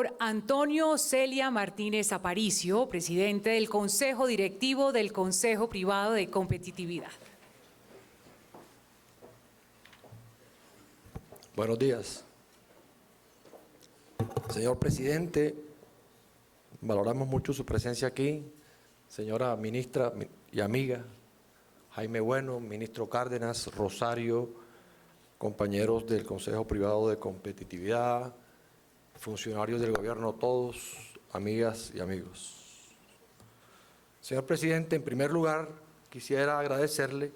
señor Antonio Celia Martínez Aparicio, presidente del Consejo Directivo del Consejo Privado de Competitividad. Buenos días. Señor presidente, valoramos mucho su presencia aquí. Señora ministra y amiga, Jaime Bueno, ministro Cárdenas, Rosario, compañeros del Consejo Privado de Competitividad, funcionarios del gobierno, todos, amigas y amigos. Señor presidente, en primer lugar, quisiera agradecerle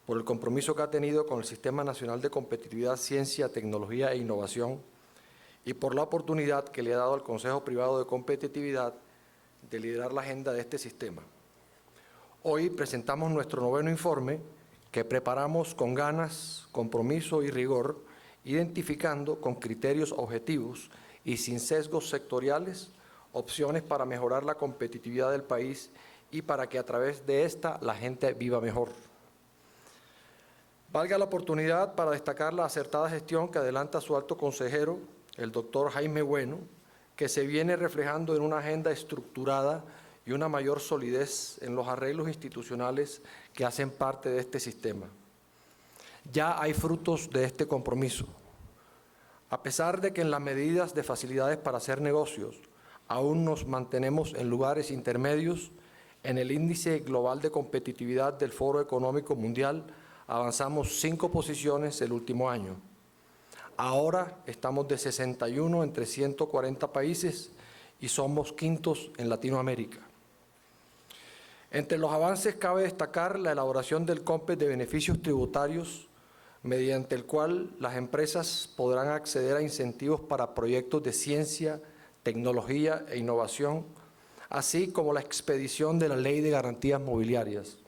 por el compromiso que ha tenido con el Sistema Nacional de Competitividad, Ciencia, Tecnología e Innovación y por la oportunidad que le ha dado al Consejo Privado de Competitividad de liderar la agenda de este sistema. Hoy presentamos nuestro noveno informe que preparamos con ganas, compromiso y rigor, identificando con criterios objetivos y sin sesgos sectoriales opciones para mejorar la competitividad del país y para que a través de esta la gente viva mejor. Valga la oportunidad para destacar la acertada gestión que adelanta su alto consejero, el doctor Jaime Bueno, que se viene reflejando en una agenda estructurada y una mayor solidez en los arreglos institucionales que hacen parte de este sistema. Ya hay frutos de este compromiso. A pesar de que en las medidas de facilidades para hacer negocios aún nos mantenemos en lugares intermedios, en el índice global de competitividad del Foro Económico Mundial avanzamos 5 posiciones el último año. Ahora estamos de 61 entre 140 países y somos quintos en Latinoamérica. Entre los avances cabe destacar la elaboración del COMPES de beneficios tributarios, mediante el cual las empresas podrán acceder a incentivos para proyectos de ciencia, tecnología e innovación, así como la expedición de la Ley de Garantías Mobiliarias.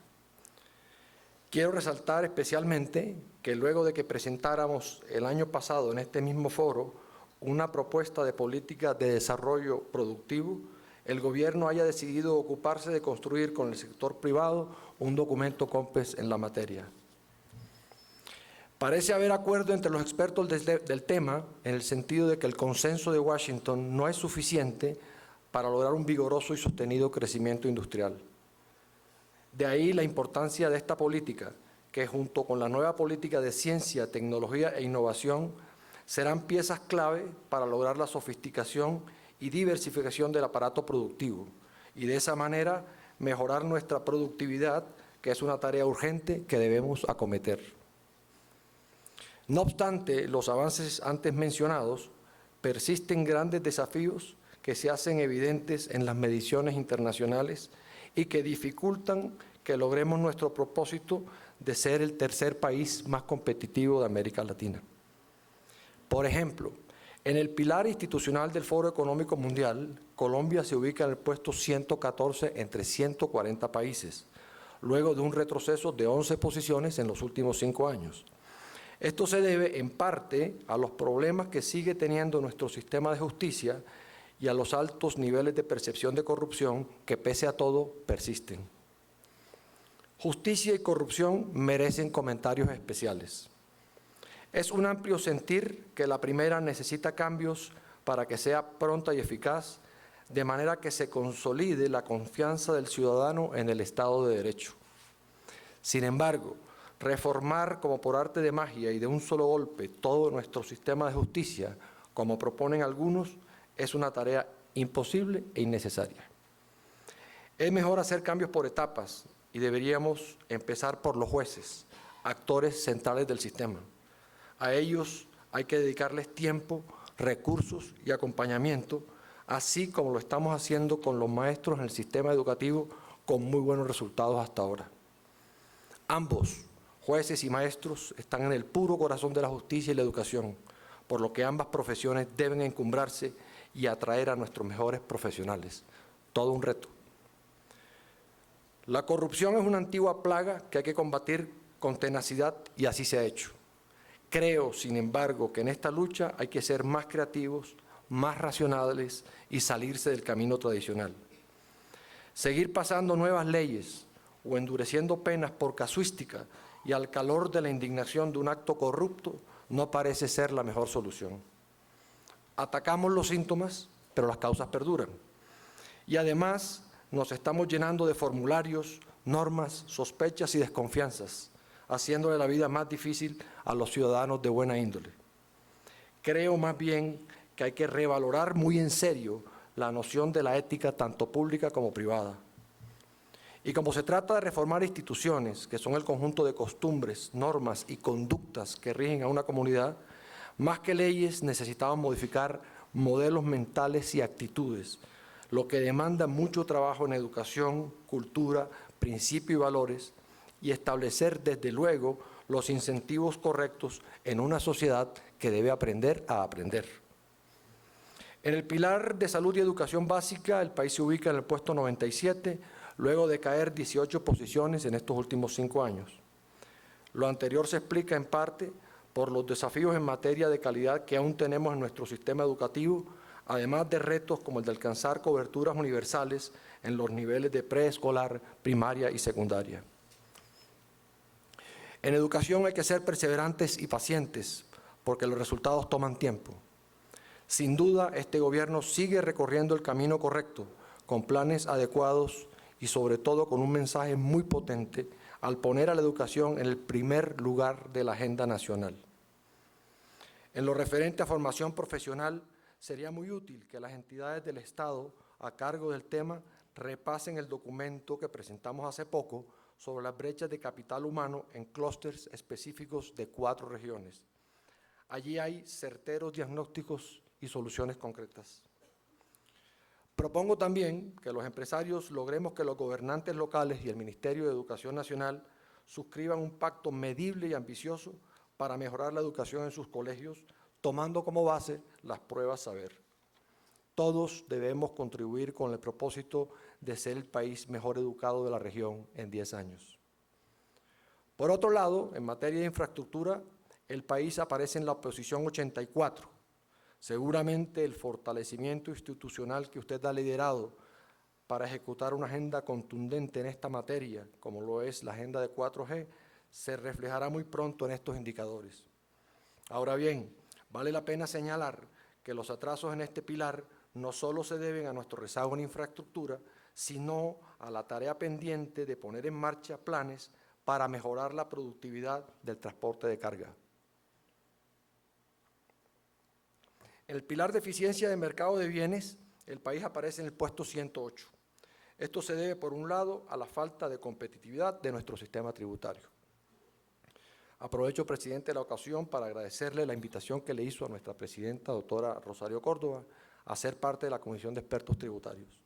Quiero resaltar especialmente que luego de que presentáramos el año pasado en este mismo foro una propuesta de política de desarrollo productivo, el Gobierno haya decidido ocuparse de construir con el sector privado un documento COMPES en la materia. Parece haber acuerdo entre los expertos del tema en el sentido de que el consenso de Washington no es suficiente para lograr un vigoroso y sostenido crecimiento industrial. De ahí la importancia de esta política, que junto con la nueva política de ciencia, tecnología e innovación serán piezas clave para lograr la sofisticación y diversificación del aparato productivo y de esa manera mejorar nuestra productividad, que es una tarea urgente que debemos acometer. No obstante los avances antes mencionados, persisten grandes desafíos que se hacen evidentes en las mediciones internacionales y que dificultan que logremos nuestro propósito de ser el tercer país más competitivo de América Latina. Por ejemplo, en el pilar institucional del Foro Económico Mundial, Colombia se ubica en el puesto 114 entre 140 países, luego de un retroceso de 11 posiciones en los últimos 5 años. Esto se debe en parte a los problemas que sigue teniendo nuestro sistema de justicia y a los altos niveles de percepción de corrupción que pese a todo persisten. Justicia y corrupción merecen comentarios especiales. Es un amplio sentir que la primera necesita cambios para que sea pronta y eficaz, de manera que se consolide la confianza del ciudadano en el Estado de Derecho. Sin embargo, reformar como por arte de magia y de un solo golpe todo nuestro sistema de justicia, como proponen algunos, es una tarea imposible e innecesaria. Es mejor hacer cambios por etapas y deberíamos empezar por los jueces, actores centrales del sistema. A ellos hay que dedicarles tiempo, recursos y acompañamiento, así como lo estamos haciendo con los maestros en el sistema educativo con muy buenos resultados hasta ahora. Ambos, jueces y maestros, están en el puro corazón de la justicia y la educación, por lo que ambas profesiones deben encumbrarse y atraer a nuestros mejores profesionales. Todo un reto. La corrupción es una antigua plaga que hay que combatir con tenacidad y así se ha hecho. Creo, sin embargo, que en esta lucha hay que ser más creativos, más racionales y salirse del camino tradicional. Seguir pasando nuevas leyes o endureciendo penas por casuística y al calor de la indignación de un acto corrupto no parece ser la mejor solución. Atacamos los síntomas, pero las causas perduran. Y además nos estamos llenando de formularios, normas, sospechas y desconfianzas, haciéndole la vida más difícil a los ciudadanos de buena índole. Creo más bien que hay que revalorar muy en serio la noción de la ética tanto pública como privada. Y como se trata de reformar instituciones, que son el conjunto de costumbres, normas y conductas que rigen a una comunidad, más que leyes necesitamos modificar modelos mentales y actitudes, lo que demanda mucho trabajo en educación, cultura, principios y valores, y establecer desde luego los incentivos correctos en una sociedad que debe aprender a aprender. En el pilar de salud y educación básica, el país se ubica en el puesto 97, luego de caer 18 posiciones en estos últimos 5 años. Lo anterior se explica en parte por los desafíos en materia de calidad que aún tenemos en nuestro sistema educativo, además de retos como el de alcanzar coberturas universales en los niveles de preescolar, primaria y secundaria. En educación hay que ser perseverantes y pacientes, porque los resultados toman tiempo. Sin duda, este gobierno sigue recorriendo el camino correcto, con planes adecuados y sobre todo con un mensaje muy potente al poner a la educación en el primer lugar de la agenda nacional. En lo referente a formación profesional, sería muy útil que las entidades del Estado a cargo del tema repasen el documento que presentamos hace poco sobre las brechas de capital humano en clústeres específicos de 4 regiones. Allí hay certeros diagnósticos y soluciones concretas. Propongo también que los empresarios logremos que los gobernantes locales y el Ministerio de Educación Nacional suscriban un pacto medible y ambicioso para mejorar la educación en sus colegios, tomando como base las pruebas saber. Todos debemos contribuir con el propósito de ser el país mejor educado de la región en 10 años. Por otro lado, en materia de infraestructura, el país aparece en la posición 84. Seguramente el fortalecimiento institucional que usted ha liderado para ejecutar una agenda contundente en esta materia, como lo es la agenda de 4G, se reflejará muy pronto en estos indicadores. Ahora bien, vale la pena señalar que los atrasos en este pilar no solo se deben a nuestro rezago en infraestructura, sino a la tarea pendiente de poner en marcha planes para mejorar la productividad del transporte de carga. En el pilar de eficiencia de mercado de bienes, el país aparece en el puesto 108. Esto se debe, por un lado, a la falta de competitividad de nuestro sistema tributario. Aprovecho, presidente, la ocasión para agradecerle la invitación que le hizo a nuestra presidenta, doctora Rosario Córdoba, a ser parte de la Comisión de Expertos Tributarios.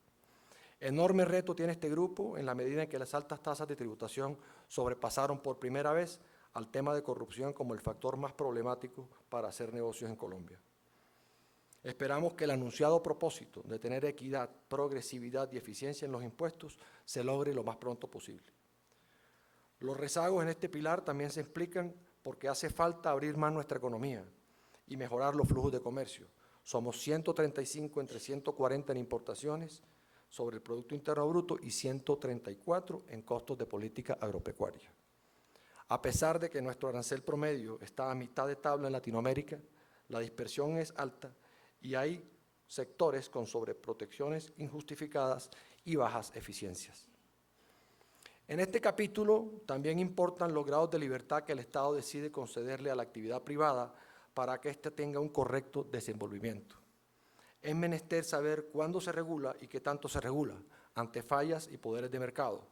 Enorme reto tiene este grupo en la medida en que las altas tasas de tributación sobrepasaron por primera vez al tema de corrupción como el factor más problemático para hacer negocios en Colombia. Esperamos que el anunciado propósito de tener equidad, progresividad y eficiencia en los impuestos se logre lo más pronto posible. Los rezagos en este pilar también se explican porque hace falta abrir más nuestra economía y mejorar los flujos de comercio. Somos 135 entre 140 en importaciones sobre el Producto Interno Bruto y 134 en costos de política agropecuaria. A pesar de que nuestro arancel promedio está a mitad de tabla en Latinoamérica, la dispersión es alta y hay sectores con sobreprotecciones injustificadas y bajas eficiencias. En este capítulo también importan los grados de libertad que el Estado decide concederle a la actividad privada para que ésta tenga un correcto desenvolvimiento. Es menester saber cuándo se regula y qué tanto se regula, ante fallas y poderes de mercado.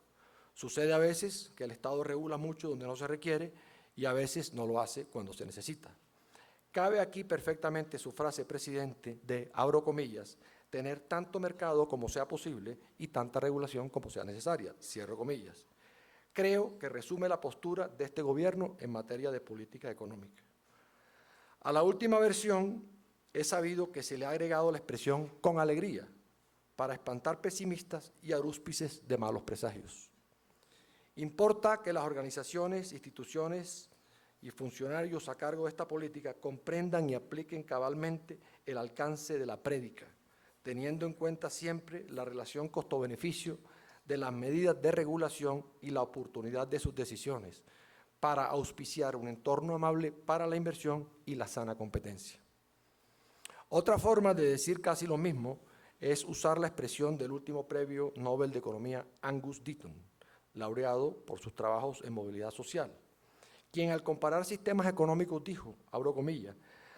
Sucede a veces que el Estado regula mucho donde no se requiere y a veces no lo hace cuando se necesita. Cabe aquí perfectamente su frase, presidente, de, abro comillas, tener tanto mercado como sea posible y tanta regulación como sea necesaria, cierro comillas. Creo que resume la postura de este gobierno en materia de política económica. A la última versión he sabido que se le ha agregado la expresión con alegría para espantar pesimistas y arúspices de malos presagios. Importa que las organizaciones, instituciones y funcionarios a cargo de esta política comprendan y apliquen cabalmente el alcance de la prédica, teniendo en cuenta siempre la relación costo-beneficio de las medidas de regulación y la oportunidad de sus decisiones, para auspiciar un entorno amable para la inversión y la sana competencia. Otra forma de decir casi lo mismo es usar la expresión del último premio Nobel de Economía Angus Deaton, laureado por sus trabajos en movilidad social, quien al comparar sistemas económicos dijo, abro comillas,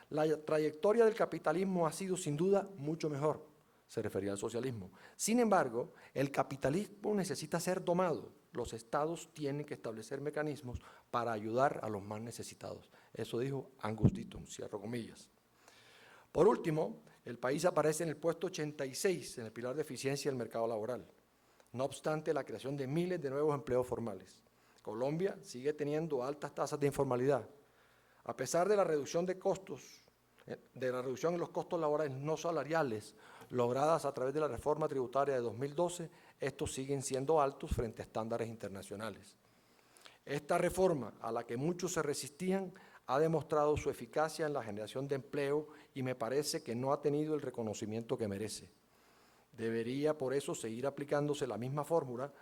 la trayectoria del capitalismo ha sido sin duda mucho mejor, se refería al socialismo. Sin embargo, el capitalismo necesita ser domado. Los estados tienen que establecer mecanismos para ayudar a los más necesitados. Eso dijo Angus Deaton, cierro comillas. Por último, el país aparece en el puesto 86 en el pilar de eficiencia del mercado laboral, no obstante la creación de miles de nuevos empleos formales. Colombia sigue teniendo altas tasas de informalidad. A pesar de la reducción de costos, en los costos laborales no salariales logradas a través de la reforma tributaria de 2012, estos siguen siendo altos frente a estándares internacionales. Esta reforma, a la que muchos se resistían, ha demostrado su eficacia en la generación de empleo y me parece que no ha tenido el reconocimiento que merece. Debería, por eso, seguir aplicándose la misma fórmula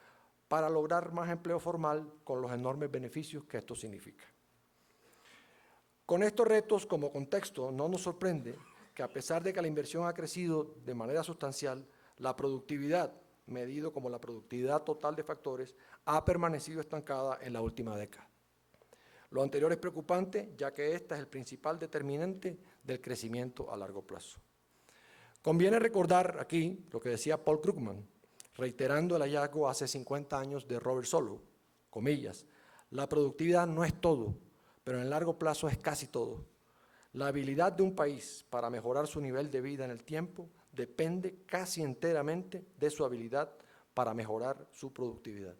para lograr más empleo formal con los enormes beneficios que esto significa. Con estos retos como contexto, no nos sorprende que a pesar de que la inversión ha crecido de manera sustancial, la productividad, medido como la productividad total de factores, ha permanecido estancada en la última década. Lo anterior es preocupante, ya que esta es el principal determinante del crecimiento a largo plazo. Conviene recordar aquí lo que decía Paul Krugman, reiterando el hallazgo hace 50 años de Robert Solow, comillas, la productividad no es todo, pero en el largo plazo es casi todo. La habilidad de un país para mejorar su nivel de vida en el tiempo depende casi enteramente de su habilidad para mejorar su productividad.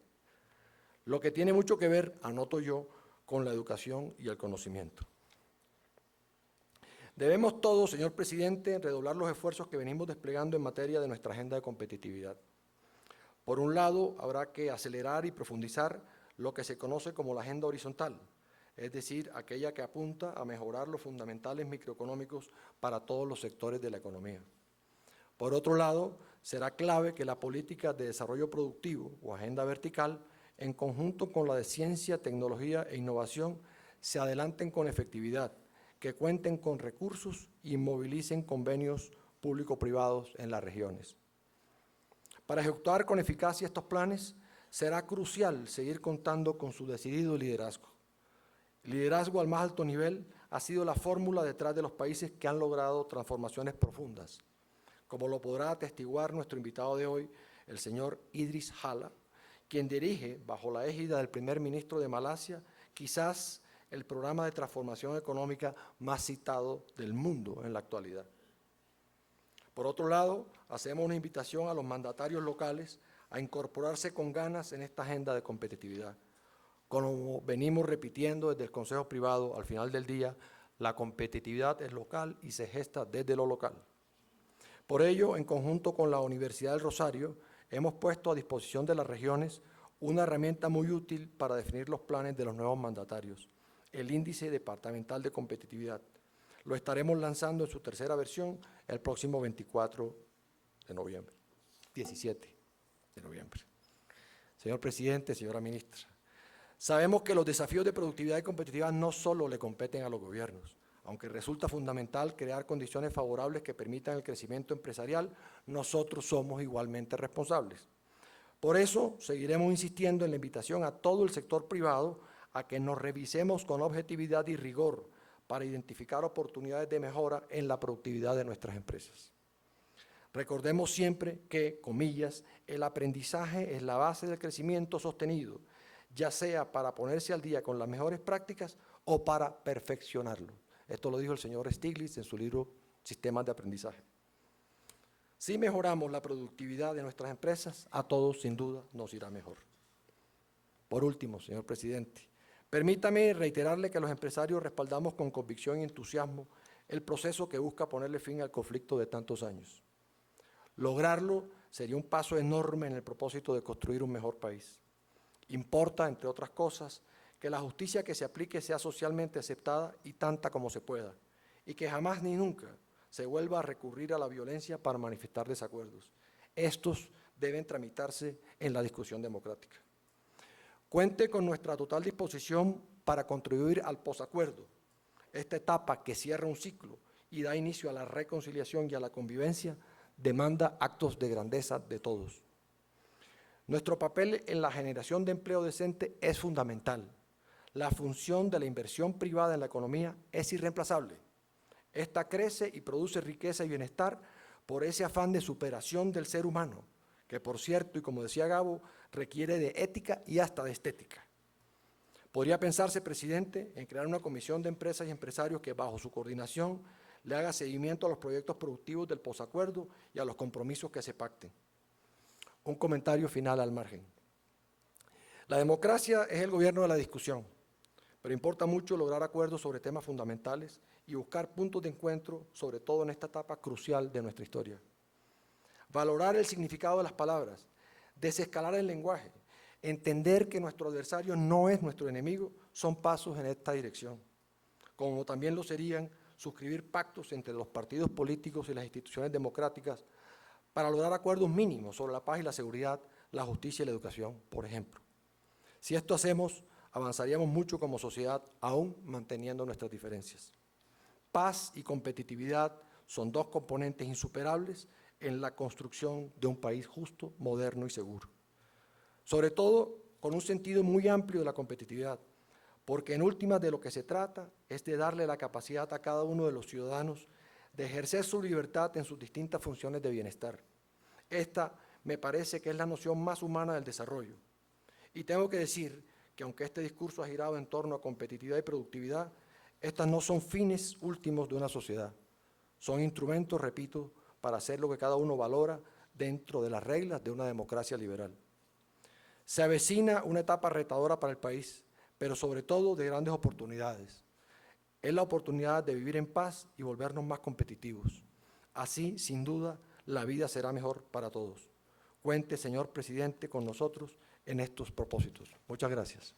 Lo que tiene mucho que ver, anoto yo, con la educación y el conocimiento. Debemos todos, señor presidente, redoblar los esfuerzos que venimos desplegando en materia de nuestra agenda de competitividad. Por un lado, habrá que acelerar y profundizar lo que se conoce como la agenda horizontal, es decir, aquella que apunta a mejorar los fundamentales microeconómicos para todos los sectores de la economía. Por otro lado, será clave que la política de desarrollo productivo o agenda vertical, en conjunto con la de ciencia, tecnología e innovación, se adelanten con efectividad, que cuenten con recursos y movilicen convenios público-privados en las regiones. Para ejecutar con eficacia estos planes, será crucial seguir contando con su decidido liderazgo. El liderazgo al más alto nivel ha sido la fórmula detrás de los países que han logrado transformaciones profundas, como lo podrá atestiguar nuestro invitado de hoy, el señor Idris Hala, quien dirige, bajo la égida del primer ministro de Malasia, quizás el programa de transformación económica más citado del mundo en la actualidad. Por otro lado, hacemos una invitación a los mandatarios locales a incorporarse con ganas en esta agenda de competitividad. Como venimos repitiendo desde el Consejo Privado, al final del día, la competitividad es local y se gesta desde lo local. Por ello, en conjunto con la Universidad del Rosario, hemos puesto a disposición de las regiones una herramienta muy útil para definir los planes de los nuevos mandatarios, el Índice Departamental de Competitividad. Lo estaremos lanzando en su tercera versión el próximo 17 de noviembre. Señor presidente, señora ministra, sabemos que los desafíos de productividad y competitividad no solo le competen a los gobiernos. Aunque resulta fundamental crear condiciones favorables que permitan el crecimiento empresarial, nosotros somos igualmente responsables. Por eso, seguiremos insistiendo en la invitación a todo el sector privado a que nos revisemos con objetividad y rigor para identificar oportunidades de mejora en la productividad de nuestras empresas. Recordemos siempre que, comillas, el aprendizaje es la base del crecimiento sostenido, ya sea para ponerse al día con las mejores prácticas o para perfeccionarlo. Esto lo dijo el señor Stiglitz en su libro Sistemas de Aprendizaje. Si mejoramos la productividad de nuestras empresas, a todos sin duda nos irá mejor. Por último, señor presidente, permítame reiterarle que los empresarios respaldamos con convicción y entusiasmo el proceso que busca ponerle fin al conflicto de tantos años. Lograrlo sería un paso enorme en el propósito de construir un mejor país. Importa, entre otras cosas, que la justicia que se aplique sea socialmente aceptada y tanta como se pueda, y que jamás ni nunca se vuelva a recurrir a la violencia para manifestar desacuerdos. Estos deben tramitarse en la discusión democrática. Cuente con nuestra total disposición para contribuir al posacuerdo, esta etapa que cierra un ciclo y da inicio a la reconciliación y a la convivencia demanda actos de grandeza de todos. Nuestro papel en la generación de empleo decente es fundamental. La función de la inversión privada en la economía es irreemplazable. Esta crece y produce riqueza y bienestar por ese afán de superación del ser humano, que por cierto, y como decía Gabo, requiere de ética y hasta de estética. Podría pensarse, presidente, en crear una comisión de empresas y empresarios que bajo su coordinación le haga seguimiento a los proyectos productivos del posacuerdo y a los compromisos que se pacten. Un comentario final al margen. La democracia es el gobierno de la discusión, pero importa mucho lograr acuerdos sobre temas fundamentales y buscar puntos de encuentro, sobre todo en esta etapa crucial de nuestra historia. Valorar el significado de las palabras, desescalar el lenguaje, entender que nuestro adversario no es nuestro enemigo, son pasos en esta dirección, como también lo serían suscribir pactos entre los partidos políticos y las instituciones democráticas para lograr acuerdos mínimos sobre la paz y la seguridad, la justicia y la educación, por ejemplo. Si esto hacemos, avanzaríamos mucho como sociedad, aún manteniendo nuestras diferencias. Paz y competitividad son dos componentes insuperables en la construcción de un país justo, moderno y seguro. Sobre todo, con un sentido muy amplio de la competitividad, porque en últimas de lo que se trata es de darle la capacidad a cada uno de los ciudadanos de ejercer su libertad en sus distintas funciones de bienestar. Esta me parece que es la noción más humana del desarrollo. Y tengo que decir que aunque este discurso ha girado en torno a competitividad y productividad, estas no son fines últimos de una sociedad. Son instrumentos, repito, para hacer lo que cada uno valora dentro de las reglas de una democracia liberal. Se avecina una etapa retadora para el país, pero sobre todo de grandes oportunidades. Es la oportunidad de vivir en paz y volvernos más competitivos. Así, sin duda, la vida será mejor para todos. Cuente, señor presidente, con nosotros en estos propósitos. Muchas gracias.